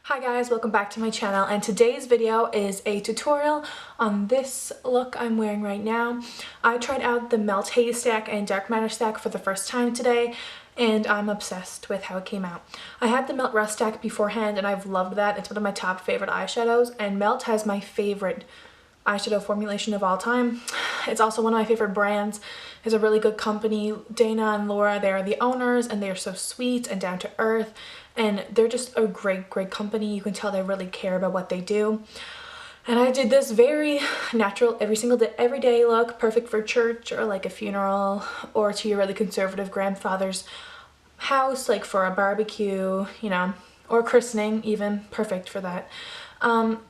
Hi guys, welcome back to my channel, and today's video is a tutorial on this look I'm wearing right now. I tried out the Melt Haze stack and Dark Matter stack for the first time today, and I'm obsessed with how it came out. I had the Melt Rust stack beforehand and I've loved that. It's one of my top favorite eyeshadows, and Melt has my favorite eyeshadow formulation of all time. It's also one of my favorite brands. It's a really good company. Dana and Laura, they're the owners, and they're so sweet and down to earth, and they're just a great company. You can tell they really care about what they do. And I did this very natural everyday look, perfect for church or like a funeral, or to your really conservative grandfather's house, like for a barbecue, you know, or christening even, perfect for that.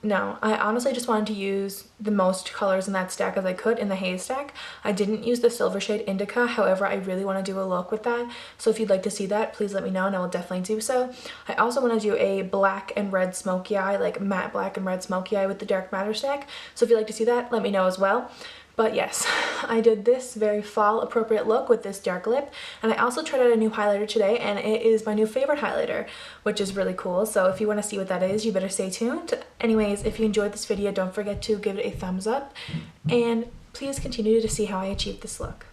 No, I honestly just wanted to use the most colors in that stack as I could in the Haze stack. I didn't use the silver shade Indica, however, I really want to do a look with that. So if you'd like to see that, please let me know and I will definitely do so. I also want to do a black and red smoky eye, like matte black and red smoky eye with the Dark Matter stack. So if you'd like to see that, let me know as well. But yes, I did this very fall appropriate look with this dark lip, and I also tried out a new highlighter today, and it is my new favorite highlighter, which is really cool. So if you want to see what that is, you better stay tuned. Anyways, if you enjoyed this video, don't forget to give it a thumbs up, and please continue to see how I achieved this look.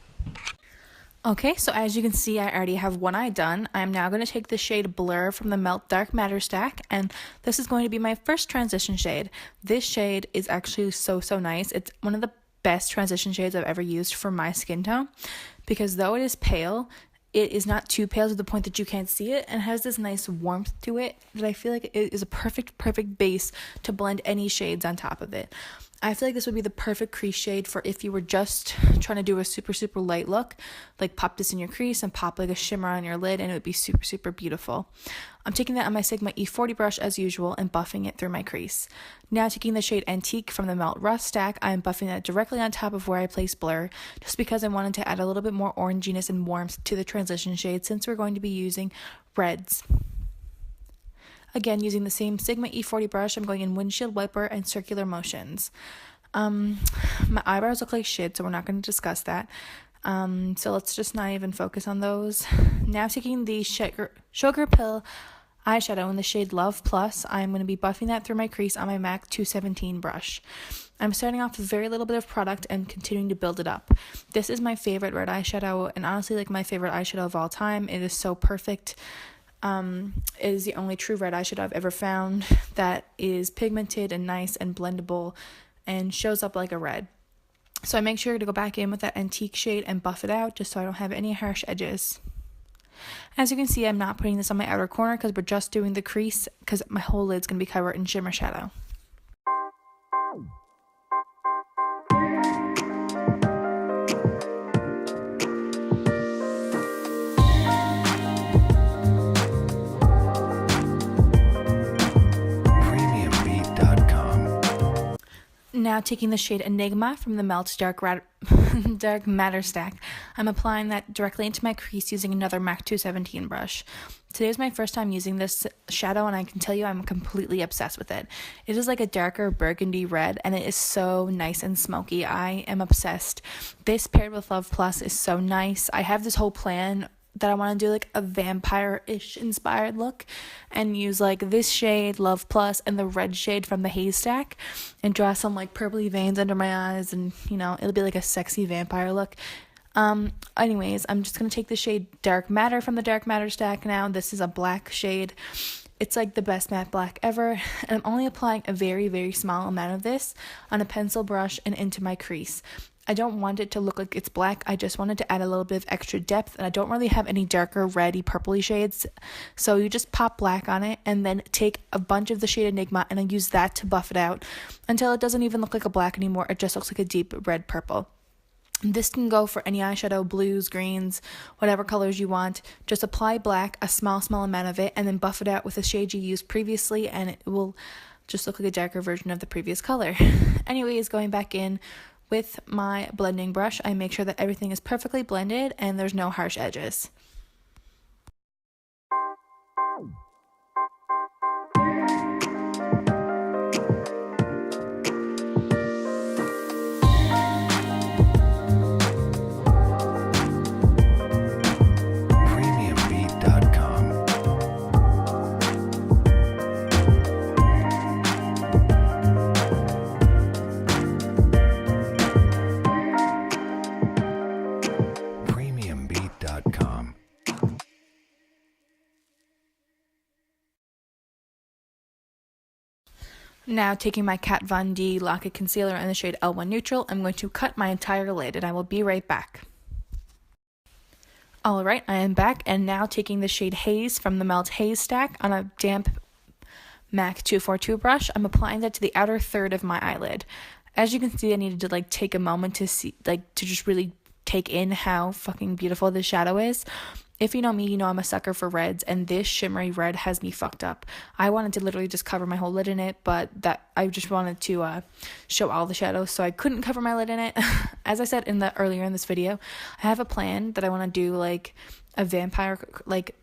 Okay, so as you can see, I already have one eye done. I'm now going to take the shade Blur from the Melt Dark Matter stack, and this is going to be my first transition shade. This shade is actually so nice. It's one of the best transition shades I've ever used for my skin tone, because though it is pale, it is not too pale to the point that you can't see it, and has this nice warmth to it that I feel like it is a perfect base to blend any shades on top of it. I feel like this would be the perfect crease shade for if you were just trying to do a super light look, like pop this in your crease and pop like a shimmer on your lid, and it would be super beautiful. I'm taking that on my Sigma E40 brush as usual and buffing it through my crease. Now taking the shade Antique from the Melt Rust stack, I'm buffing that directly on top of where I placed Blur, just because I wanted to add a little bit more oranginess and warmth to the transition shade since we're going to be using reds. Again, using the same Sigma E40 brush, I'm going in windshield wiper and circular motions. My eyebrows look like shit, so we're not going to discuss that. So let's just not even focus on those. Now taking the Sugar Pill eyeshadow in the shade Love Plus, I'm going to be buffing that through my crease on my MAC 217 brush. I'm starting off with very little bit of product and continuing to build it up. This is my favorite red eyeshadow, and honestly like my favorite eyeshadow of all time. It is so perfect. It is the only true red eyeshadow I've ever found that is pigmented and nice and blendable and shows up like a red. So I make sure to go back in with that Antique shade and buff it out just so I don't have any harsh edges. As you can see, I'm not putting this on my outer corner because we're just doing the crease, because my whole lid's going to be covered in shimmer shadow. Now taking the shade Enigma from the Melt Dark Matter stack, I'm applying that directly into my crease using another MAC 217 brush. Today is my first time using this shadow, and I can tell you I'm completely obsessed with it. It is like a darker burgundy red, and it is so nice and smoky. I am obsessed. This paired with Love Plus is so nice. I have this whole plan that I want to do like a vampire-ish inspired look and use like this shade Love Plus and the red shade from the Haze stack and draw some like purpley veins under my eyes, and you know, it'll be like a sexy vampire look. Anyways, I'm just going to take the shade Dark Matter from the Dark Matter stack now. This is a black shade. It's like the best matte black ever, and I'm only applying a very small amount of this on a pencil brush and into my crease. I don't want it to look like it's black. I just wanted to add a little bit of extra depth, and I don't really have any darker reddy purpley shades. So you just pop black on it and then take a bunch of the shade Enigma and then use that to buff it out until it doesn't even look like a black anymore. It just looks like a deep red purple. This can go for any eyeshadow, blues, greens, whatever colors you want. Just apply black, a small amount of it, and then buff it out with the shade you used previously, and it will just look like a darker version of the previous color. Anyways, going back in with my blending brush, I make sure that everything is perfectly blended and there's no harsh edges. Now, taking my Kat Von D Lock-It Concealer in the shade L1 Neutral, I'm going to cut my entire lid, and I will be right back. Alright, I am back, and now taking the shade Haze from the Melt Haze stack on a damp MAC 242 brush, I'm applying that to the outer third of my eyelid. As you can see, I needed to take a moment to see, to just really take in how fucking beautiful this shadow is. If you know me, you know I'm a sucker for reds, and this shimmery red has me fucked up. I wanted to literally just cover my whole lid in it, but that I just wanted to show all the shadows, so I couldn't cover my lid in it. As I said earlier in this video, I have a plan that I want to do a vampire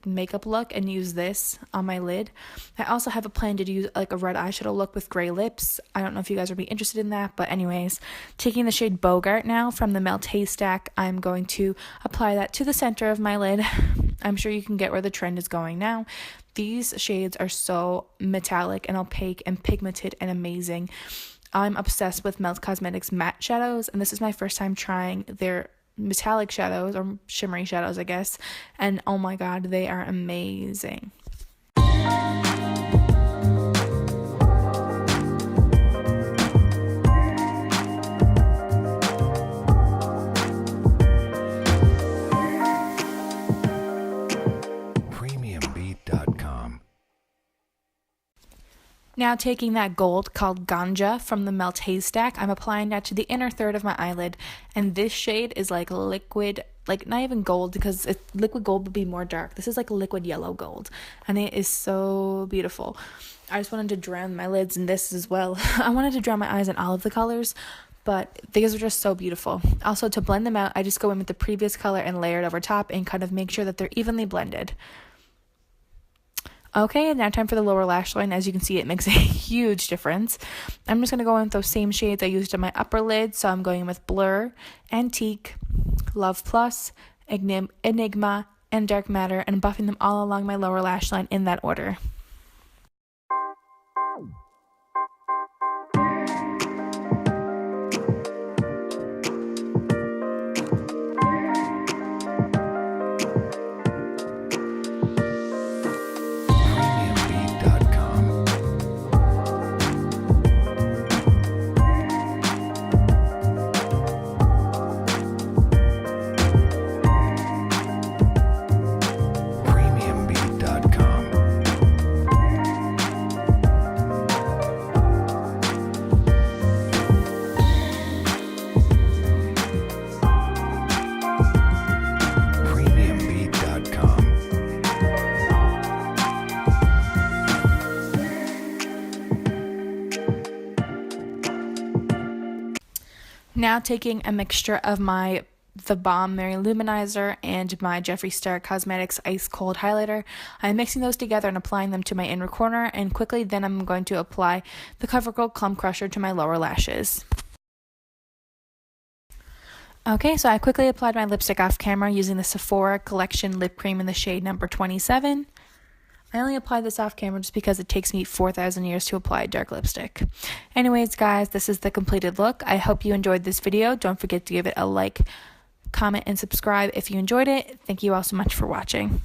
makeup look and use this on my lid. I also have a plan to use a red eyeshadow look with gray lips. I don't know if you guys would be interested in that, but anyways, taking the shade Bogart now from the Melt Haze stack, I'm going to apply that to the center of my lid. I'm sure you can get where the trend is going now. These shades are so metallic and opaque and pigmented and amazing. I'm obsessed with Melt Cosmetics matte shadows, and this is my first time trying their metallic shadows, or shimmery shadows, I guess, and oh my god, they are amazing. Now, taking that gold called Ganja from the Melt Haze stack, I'm applying that to the inner third of my eyelid, and this shade is like liquid, not even gold, because liquid gold would be more dark. This is like liquid yellow gold, and it is so beautiful. I just wanted to drown my lids in this as well. I wanted to drown my eyes in all of the colors, but these are just so beautiful. Also, to blend them out, I just go in with the previous color and layer it over top and kind of make sure that they're evenly blended. Okay, and now time for the lower lash line. As you can see, it makes a huge difference. I'm just going to go in with those same shades I used on my upper lid. So I'm going with Blur, Antique, Love Plus, Enigma, and Dark Matter, and buffing them all along my lower lash line in that order. Now taking a mixture of The Balm Mary Luminizer and my Jeffree Star Cosmetics Ice Cold Highlighter, I'm mixing those together and applying them to my inner corner, and quickly then I'm going to apply the CoverGirl Clump Crusher to my lower lashes. Okay, so I quickly applied my lipstick off camera using the Sephora Collection Lip Cream in the shade number 27. I only applied this off camera just because it takes me 4,000 years to apply dark lipstick. Anyways, guys, this is the completed look. I hope you enjoyed this video. Don't forget to give it a like, comment, and subscribe if you enjoyed it. Thank you all so much for watching.